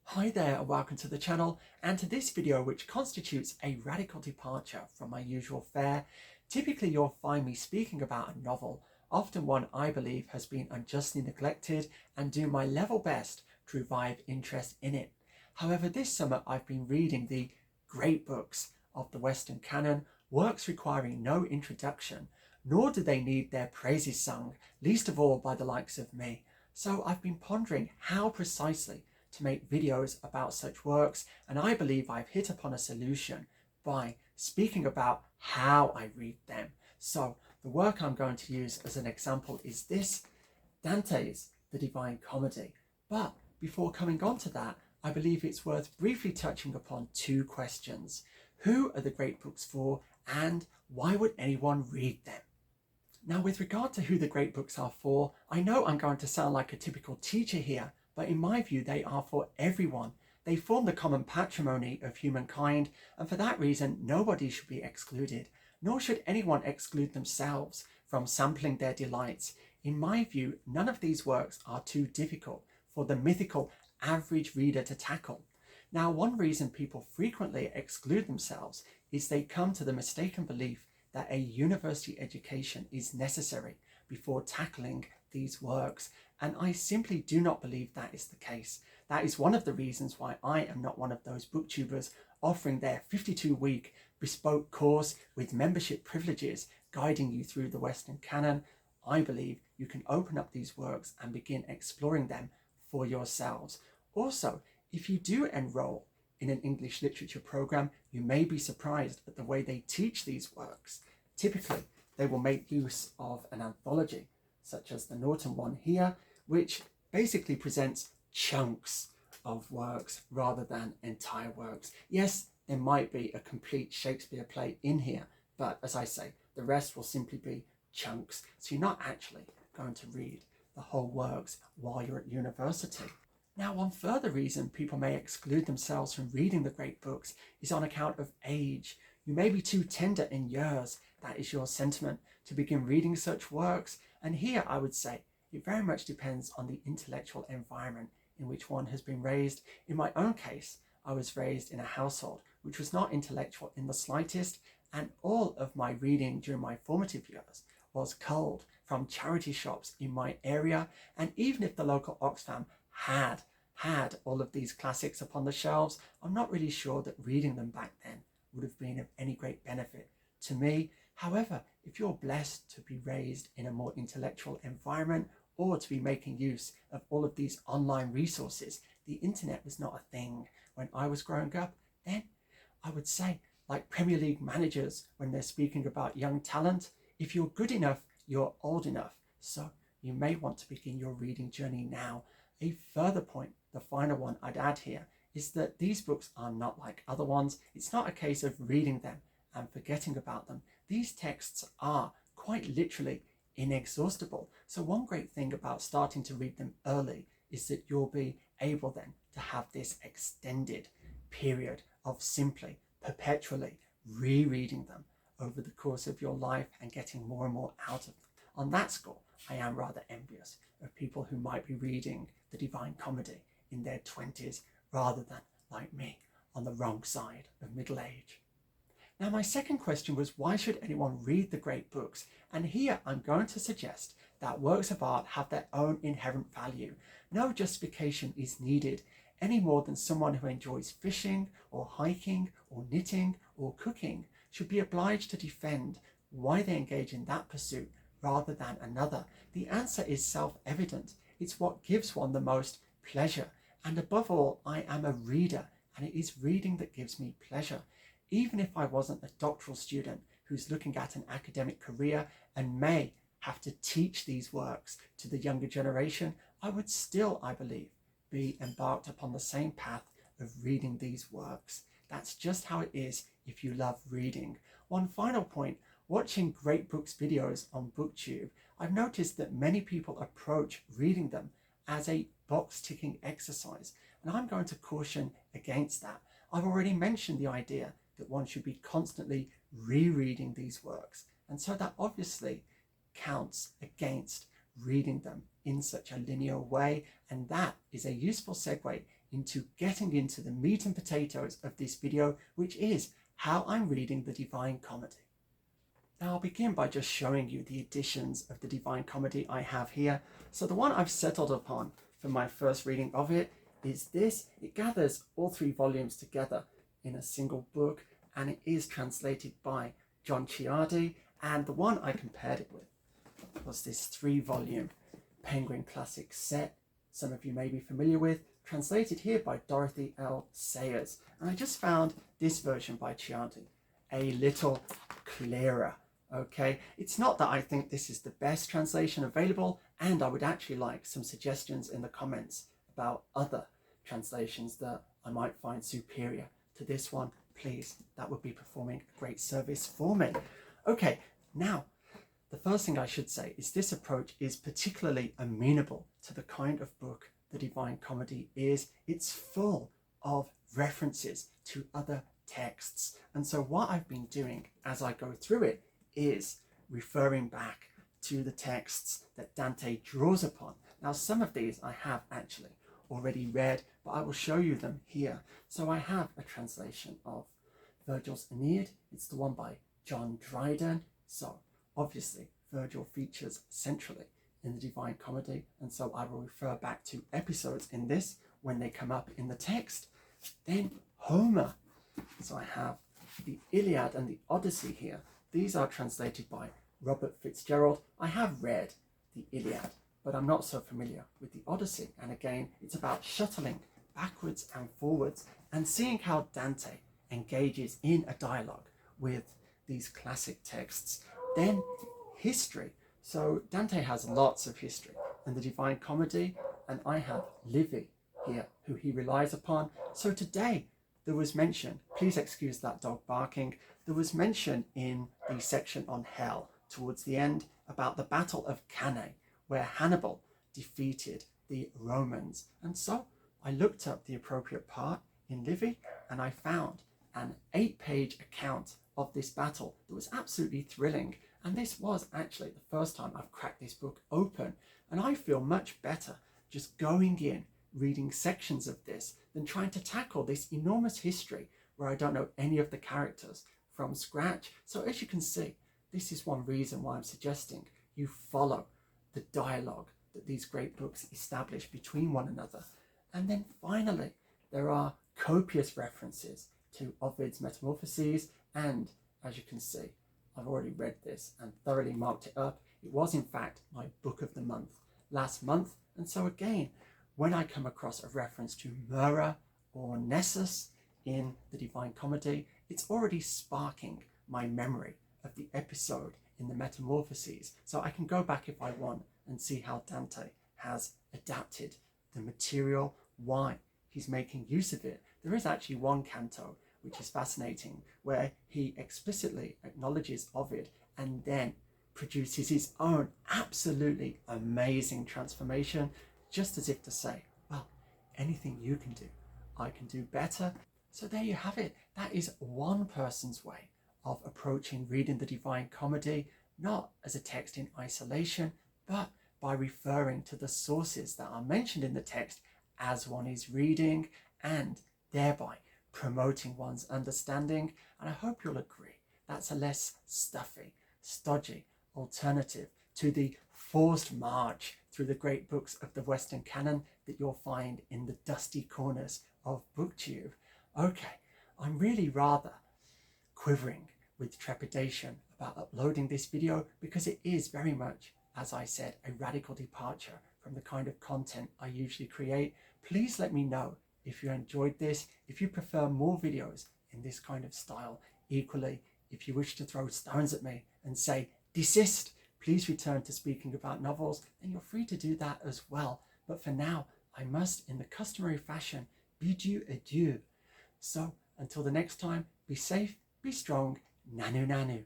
Hi there and welcome to the channel and to this video, which constitutes a radical departure from my usual fare. Typically you'll find me speaking about a novel, often one I believe has been unjustly neglected, and do my level best to revive interest in it. However, this summer I've been reading the great books of the Western canon, works requiring no introduction, nor do they need their praises sung, least of all by the likes of me. So I've been pondering how precisely to make videos about such works, and I believe I've hit upon a solution by speaking about how I read them. So the work I'm going to use as an example is this, Dante's The Divine Comedy. But before coming on to that, I believe it's worth briefly touching upon two questions. Who are the great books for, and why would anyone read them? Now, with regard to who the great books are for, I know I'm going to sound like a typical teacher here, but in my view, they are for everyone. They form the common patrimony of humankind, and for that reason, nobody should be excluded, nor should anyone exclude themselves from sampling their delights. In my view, none of these works are too difficult for the mythical average reader to tackle. Now, one reason people frequently exclude themselves is they come to the mistaken belief that a university education is necessary before tackling these works, and I simply do not believe that is the case. That is one of the reasons why I am not one of those booktubers offering their 52-week bespoke course with membership privileges guiding you through the Western canon. I believe you can open up these works and begin exploring them for yourselves. Also, if you do enroll in an English literature program, you may be surprised at the way they teach these works. Typically, they will make use of an anthology, such as the Norton one here, which basically presents chunks of works rather than entire works. Yes, there might be a complete Shakespeare play in here, but as I say, the rest will simply be chunks. So you're not actually going to read the whole works while you're at university. Now, one further reason people may exclude themselves from reading the great books is on account of age. You may be too tender in years, that is your sentiment, to begin reading such works. And here I would say it very much depends on the intellectual environment in which one has been raised. In my own case, I was raised in a household which was not intellectual in the slightest, and all of my reading during my formative years was culled from charity shops in my area. And even if the local Oxfam had all of these classics upon the shelves, I'm not really sure that reading them back then would have been of any great benefit to me. However, if you're blessed to be raised in a more intellectual environment, or to be making use of all of these online resources, the internet was not a thing when I was growing up, then I would say, like Premier League managers when they're speaking about young talent, if you're good enough, you're old enough. So you may want to begin your reading journey now. A further point, the final one I'd add here, is that these books are not like other ones. It's not a case of reading them and forgetting about them. These texts are quite literally inexhaustible. So one great thing about starting to read them early is that you'll be able then to have this extended period of simply perpetually rereading them over the course of your life and getting more and more out of them. On that score, I am rather envious of people who might be reading The Divine Comedy in their 20s rather than, like me, on the wrong side of middle age. Now, my second question was, why should anyone read the great books? And here I'm going to suggest that works of art have their own inherent value. No justification is needed any more than someone who enjoys fishing or hiking or knitting or cooking should be obliged to defend why they engage in that pursuit rather than another. The answer is self-evident. It's what gives one the most pleasure. And above all, I am a reader, and it is reading that gives me pleasure. Even if I wasn't a doctoral student who's looking at an academic career and may have to teach these works to the younger generation, I would still, I believe, be embarked upon the same path of reading these works. That's just how it is if you love reading. One final point, watching great books videos on BookTube, I've noticed that many people approach reading them as a box-ticking exercise, and I'm going to caution against that. I've already mentioned the idea that one should be constantly rereading these works, and so that obviously counts against reading them in such a linear way, and that is a useful segue into getting into the meat and potatoes of this video, which is how I'm reading the Divine Comedy. Now I'll begin by just showing you the editions of the Divine Comedy I have here. So the one I've settled upon for my first reading of it is this. It gathers all 3 volumes together in a single book, and it is translated by John Chiadi, and the one I compared it with was this 3-volume Penguin Classic set, some of you may be familiar with, translated here by Dorothy L. Sayers. And I just found this version by Chiadi a little clearer. Okay, it's not that I think this is the best translation available, and I would actually like some suggestions in the comments about other translations that I might find superior to this one. Please, that would be performing a great service for me. Okay, now the first thing I should say is this approach is particularly amenable to the kind of book the Divine Comedy is. It's full of references to other texts, and so what I've been doing as I go through it is referring back to the texts that Dante draws upon. Now some of these I have actually already read, but I will show you them here. So I have a translation of Virgil's Aeneid. It's the one by John Dryden. So obviously Virgil features centrally in the Divine Comedy, and so I will refer back to episodes in this when they come up in the text. Then Homer. So I have the Iliad and the Odyssey here. These are translated by Robert Fitzgerald. I have read the Iliad, but I'm not so familiar with the Odyssey. And again, it's about shuttling backwards and forwards and seeing how Dante engages in a dialogue with these classic texts. Then history. So Dante has lots of history in the Divine Comedy, and I have Livy here, who he relies upon. So today there was mention, please excuse that dog barking, there was mention in the section on hell towards the end about the Battle of Cannae, where Hannibal defeated the Romans. And so I looked up the appropriate part in Livy, and I found an 8-page account of this battle that was absolutely thrilling. And this was actually the first time I've cracked this book open, and I feel much better just going in, reading sections of this, than trying to tackle this enormous history where I don't know any of the characters from scratch. So as you can see, this is one reason why I'm suggesting you follow the dialogue that these great books establish between one another. And then finally, there are copious references to Ovid's Metamorphoses, and as you can see, I've already read this and thoroughly marked it up. It was in fact my book of the month last month, and so again, when I come across a reference to Myrrha or Nessus in the Divine Comedy, it's already sparking my memory of the episode in the Metamorphoses. So I can go back if I want and see how Dante has adapted the material, why he's making use of it. There is actually one canto which is fascinating, where he explicitly acknowledges Ovid and then produces his own absolutely amazing transformation, just as if to say, well, anything you can do, I can do better. So there you have it. That is one person's way of approaching reading the Divine Comedy, not as a text in isolation, but by referring to the sources that are mentioned in the text as one is reading, and thereby promoting one's understanding. And I hope you'll agree that's a less stuffy, stodgy alternative to the forced march through the great books of the Western canon that you'll find in the dusty corners of BookTube. Okay, I'm really rather quivering with trepidation about uploading this video, because it is very much, as I said, a radical departure from the kind of content I usually create. Please let me know if you enjoyed this, if you prefer more videos in this kind of style. Equally, if you wish to throw stones at me and say, desist, please return to speaking about novels, then you're free to do that as well. But for now, I must, in the customary fashion, bid you adieu. So until the next time, be safe, be strong, nanu nanu.